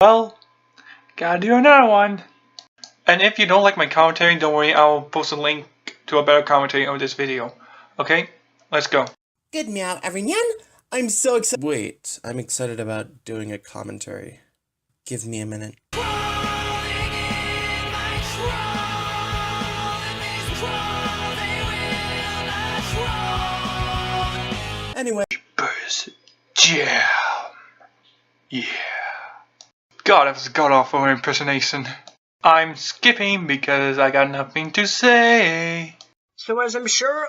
Well, gotta do another one. And if you don't like my commentary, don't worry, I'll post a link to a better commentary on this video. Okay, let's go. Good meow, everyone. I'm so excited. Wait, I'm excited about doing a commentary. Give me a minute. Anyway. Jam. Yeah. God, that was a god-awful impersonation. I'm skipping because I got nothing to say. So as I'm sure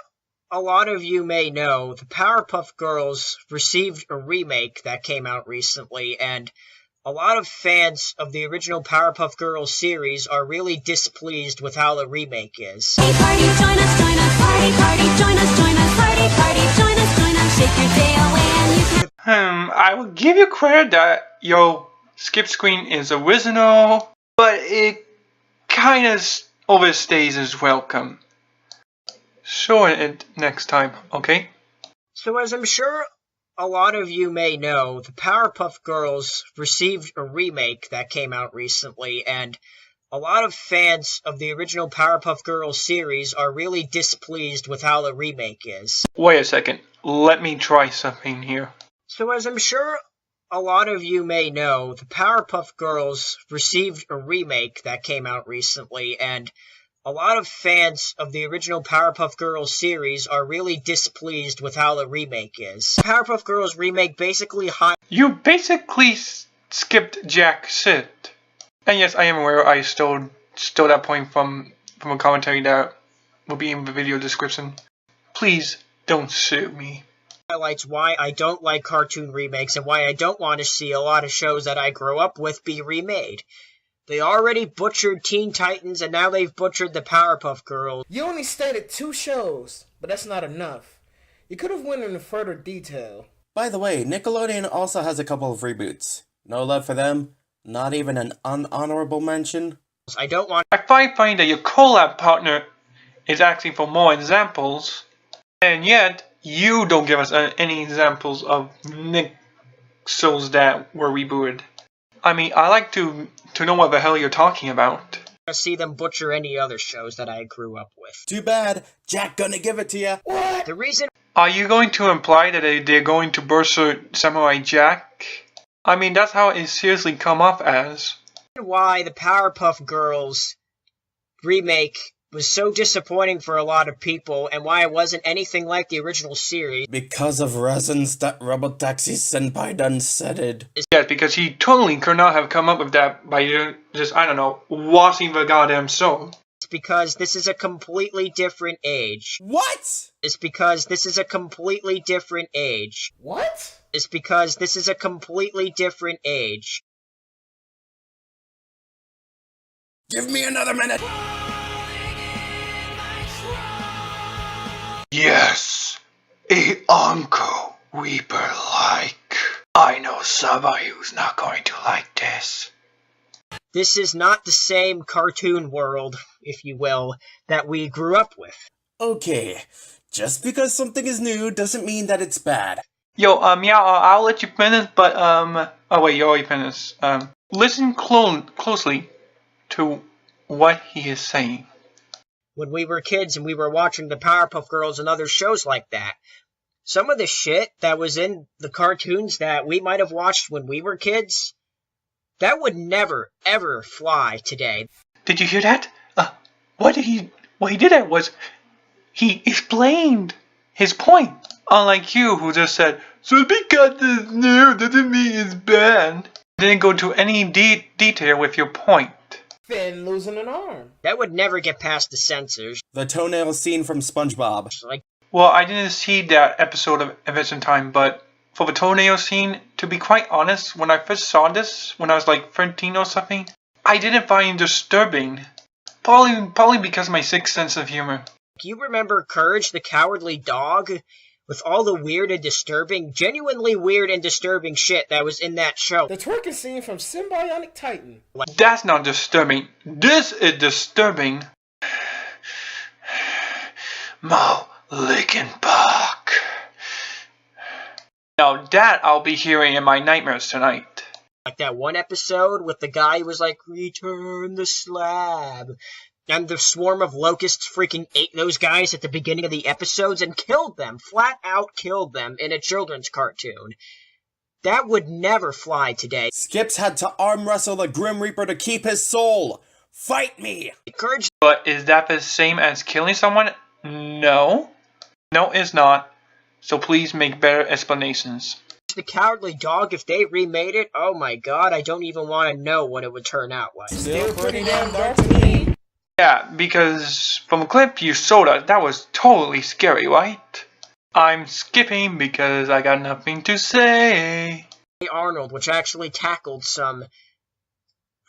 a lot of you may know, the Powerpuff Girls received a remake that came out recently, and a lot of fans of the original Powerpuff Girls series are really displeased with how the remake is. Hey party, join us, party, party, join us, party, party, join us, shake your day away and you can... I will give you credit that your skip screen is original, but it kind of overstays its welcome. Show it next time, okay? So as I'm sure a lot of you may know, the Powerpuff Girls received a remake that came out recently, and a lot of fans of the original Powerpuff Girls series are really displeased with how the remake is. Wait a second, let me try something here. So as I'm sure a lot of you may know, the Powerpuff Girls received a remake that came out recently, and a lot of fans of the original Powerpuff Girls series are really displeased with how the remake is. Powerpuff Girls remake basically You basically skipped Jack Sid. And yes, I am aware I stole that point from a commentary that will be in the video description. Please don't sue me. Highlights why I don't like cartoon remakes and why I don't want to see a lot of shows that I grew up with be remade. They already butchered Teen Titans, and now they've butchered the Powerpuff Girls. You only stated 2 shows, but that's not enough. You could have went into further detail. By the way, Nickelodeon also has a couple of reboots. No love for them? Not even an unhonorable mention? I don't want... I find funny that your collab partner is asking for more examples, and yet you don't give us any examples of Nick shows that were rebooted. I mean, I like to know what the hell you're talking about. to see them butcher any other shows that I grew up with. Too bad. Jack gonna give it to you. What? The reason... Are you going to imply that they're going to butcher Samurai Jack? I mean, that's how it seriously come off as. Why the Powerpuff Girls remake was so disappointing for a lot of people, and why it wasn't anything like the original series. Because of reasons that Robotaxi Senpai done said it. Yes, because he totally could not have come up with that by just, I don't know, watching the goddamn show. It's because this is a completely different age. What? It's because this is a completely different age. What? It's because this is a completely different age. Give me another minute. Yes, a uncle weeper like. I know somebody who's not going to like this. This is not the same cartoon world, if you will, that we grew up with. Okay, just because something is new doesn't mean that it's bad. Yo, yeah, I'll let you finish, but, oh wait, you already finished. Listen closely to what he is saying. When we were kids and we were watching the Powerpuff Girls and other shows like that, some of the shit that was in the cartoons that we might have watched when we were kids, that would never, ever fly today. Did you hear that? What he did that was, he explained his point. Unlike you, who just said, so because it's new doesn't mean it's bad. Didn't go into any detail with your point. Finn losing an arm. That would never get past the censors. The toenail scene from SpongeBob. Like, Well, I didn't see that episode of Adventure Time, but for the toenail scene, to be quite honest, when I first saw this, when I was like 13 or something, I didn't find it disturbing. Probably because of my sixth sense of humor. you remember Courage the Cowardly Dog? With all the weird and disturbing, genuinely weird and disturbing shit that was in that show. The twerking scene from Symbionic Titan. That's not disturbing. This is disturbing. Mo Lickenbach. Now that I'll be hearing in my nightmares tonight. Like that one episode with the guy who was like, return the slab. And the swarm of locusts freaking ate those guys at the beginning of the episodes and killed them. Flat out killed them in a children's cartoon. That would never fly today. Skips had to arm wrestle the Grim Reaper to keep his soul. Fight me! Encourage But is that the same as killing someone? No. No, it's not. So please make better explanations. the Cowardly Dog, if they remade it, oh my god, I don't even want to know what it would turn out like. Still pretty damn dark to me. Yeah, because from a clip you showed us, that was totally scary, right? I'm skipping because I got nothing to say. Arnold, which actually tackled some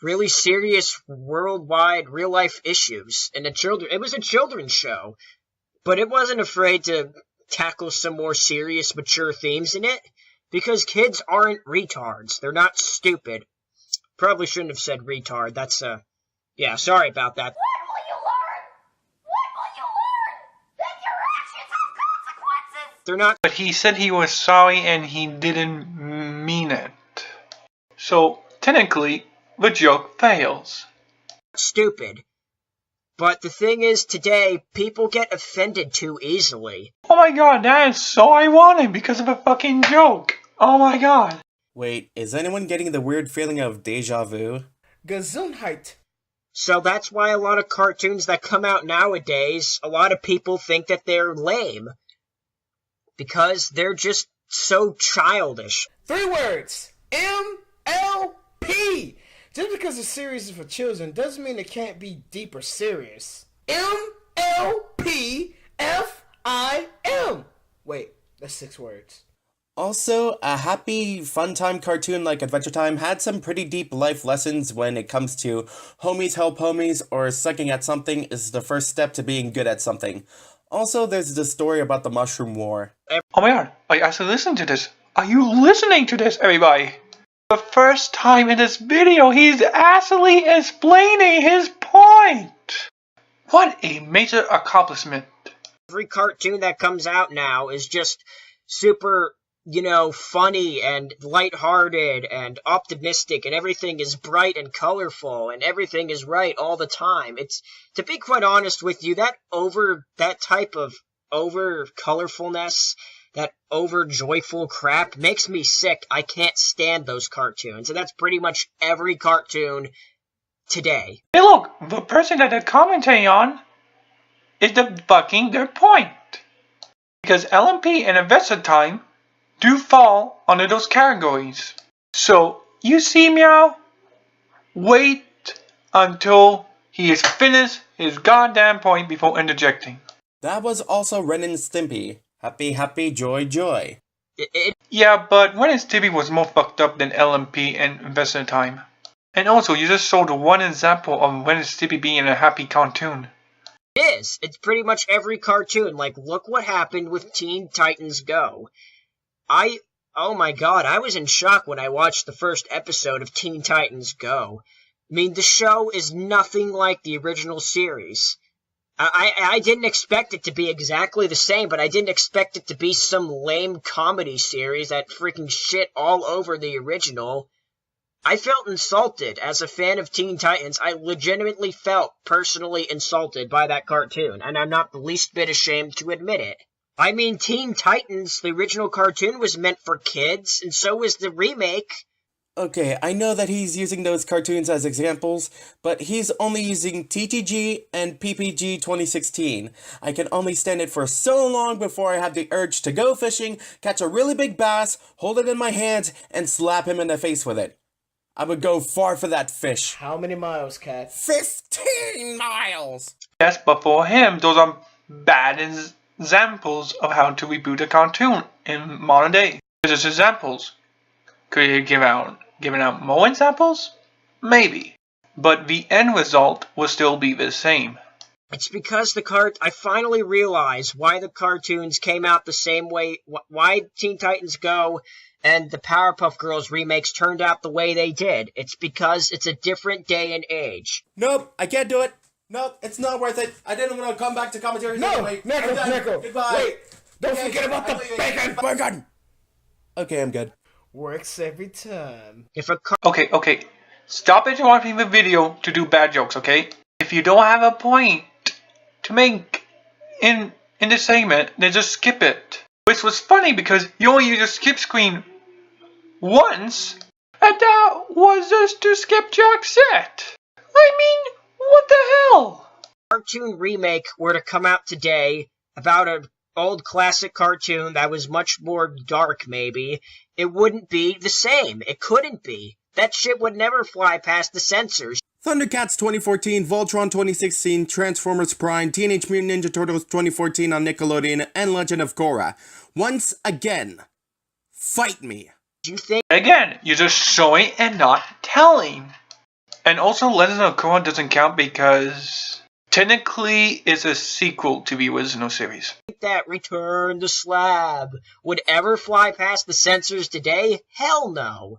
really serious worldwide real-life issues in it was a children's show, but it wasn't afraid to tackle some more serious, mature themes in it, because kids aren't retards. They're not stupid. Probably shouldn't have said retard. That's, yeah, sorry about that. What will you learn? What will you learn? That your actions have consequences! They're not But he said he was sorry and he didn't mean it. So, technically, the joke fails. stupid. But the thing is, today, people get offended too easily. Oh my god, that is so ironic because of a fucking joke. Oh my god. Wait, is anyone getting the weird feeling of deja vu? Gesundheit. So that's why a lot of cartoons that come out nowadays, a lot of people think that they're lame. Because they're just so childish. 3 words. MLP. Just because a series is for children doesn't mean it can't be deep or serious. MLPFIM. Wait, that's 6 words. Also, a happy, fun time cartoon like Adventure Time had some pretty deep life lessons when it comes to homies help homies or sucking at something is the first step to being good at something. Also, there's the story about the Mushroom War. Oh my god, I actually listened to this. Are you listening to this, everybody? The first time in this video, he's actually explaining his point. What a major accomplishment. Every cartoon that comes out now is just super, funny and lighthearted and optimistic, and everything is bright and colorful, and everything is right all the time. It's, to be quite honest with you, that type of over colorfulness, that over joyful crap makes me sick. I can't stand those cartoons, and that's pretty much every cartoon today. Hey look, the person that they're commenting on is debunking their point. Because LMP and Adventure Time do fall under those categories. So, you see Meow? Wait until he has finished his goddamn point before interjecting. That was also Ren and Stimpy. Happy, happy, joy, joy. Yeah, but Ren and Stimpy was more fucked up than LMP and Adventure Time. And also, you just showed one example of Ren and Stimpy being in a happy cartoon. It is. It's pretty much every cartoon. Like, look what happened with Teen Titans Go. Oh my god, I was in shock when I watched the first episode of Teen Titans Go. I mean, the show is nothing like the original series. I didn't expect it to be exactly the same, but I didn't expect it to be some lame comedy series that freaking shit all over the original. I felt insulted as a fan of Teen Titans. I legitimately felt personally insulted by that cartoon, and I'm not the least bit ashamed to admit it. I mean, Teen Titans, the original cartoon, was meant for kids, and so was the remake. Okay, I know that he's using those cartoons as examples, but he's only using TTG and PPG 2016. I can only stand it for so long before I have the urge to go fishing, catch a really big bass, hold it in my hands, and slap him in the face with it. I would go far for that fish. How many miles, Cat? 15 miles! Yes, but for him, those are bad examples of how to reboot a cartoon in modern day. Just examples. Could he given out more examples? Maybe. But the end result will still be the same. It's because I finally realized why the cartoons came out the same way, why Teen Titans Go and the Powerpuff Girls remakes turned out the way they did. It's because it's a different day and age. Nope, I can't do it. Nope, it's not worth it. I didn't want to come back to commentaries No, anyway. Neko. Goodbye. Wait, don't forget about the bacon. Bacon! Okay, I'm good. Works every time. If a Okay. Stop interrupting the video to do bad jokes, okay? If you don't have a point to make in the segment, then just skip it. Which was funny because you only used the skip screen once, and that was just to skip Jack's set. I mean, what the hell? cartoon remake were to come out today about an old classic cartoon that was much more dark, maybe, it wouldn't be the same. It couldn't be. That shit would never fly past the censors. Thundercats 2014, Voltron 2016, Transformers Prime, Teenage Mutant Ninja Turtles 2014 on Nickelodeon, and Legend of Korra. Once again, fight me. Do you think Again, you're just showing and not telling. And also, Legend of Korra doesn't count because technically it's a sequel to the original series. that Return the Slab would ever fly past the censors today? Hell no.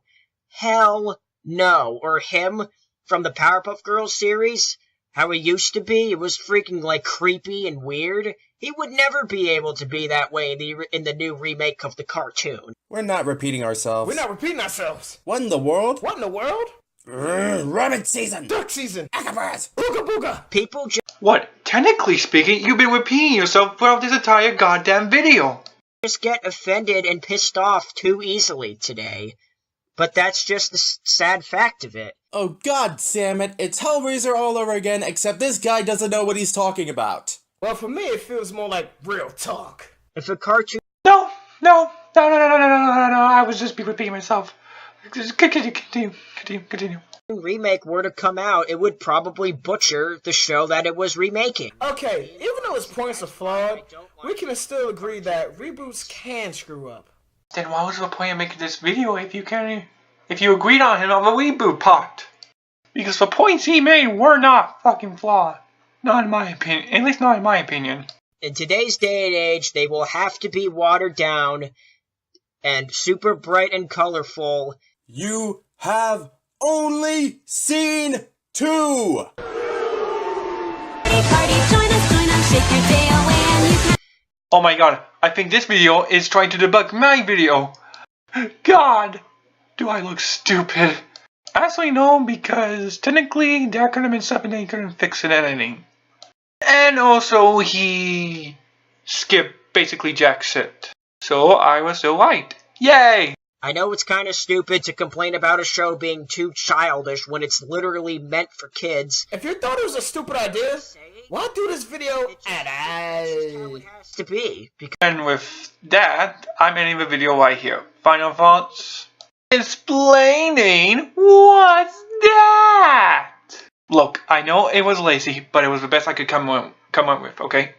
Hell no. Or him from the Powerpuff Girls series, how he used to be, it was freaking like creepy and weird. He would never be able to be that way in the new remake of the cartoon. We're not repeating ourselves. We're not repeating ourselves. What in the world? What in the world? Rabbit season! Duck season. Acrobats! Booga booga. People What? Technically speaking, you've been repeating yourself throughout this entire goddamn video. just get offended and pissed off too easily today. But that's just the sad fact of it. Oh god damn it, it's Hellraiser all over again, except this guy doesn't know what he's talking about. Well, for me, it feels more like real talk. If a cartoon No, I was just repeating myself. Continue. remake were to come out, it would probably butcher the show that it was remaking. Okay, even though its points are flawed, we can still agree that reboots can screw up. Then why was the point of making this video if you agreed on him on the reboot part? Because the points he made were not fucking flawed. Not in my opinion. At least not in my opinion. In today's day and age, they will have to be watered down and super bright and colorful. You have only seen 2! Party, join us, shake your day away and you can Oh my god, I think this video is trying to debug my video. God, do I look stupid? Actually no, because technically there could have been stuff and they couldn't fix it anything. And also he skipped basically Jack's set. So I was still right. Yay! I know it's kind of stupid to complain about a show being too childish when it's literally meant for kids. If you thought it was a stupid idea, why do this video at all? It has to be. Because And with that, I'm ending the video right here. Final thoughts? Explaining what's that? Look, I know it was lazy, but it was the best I could come up with, okay?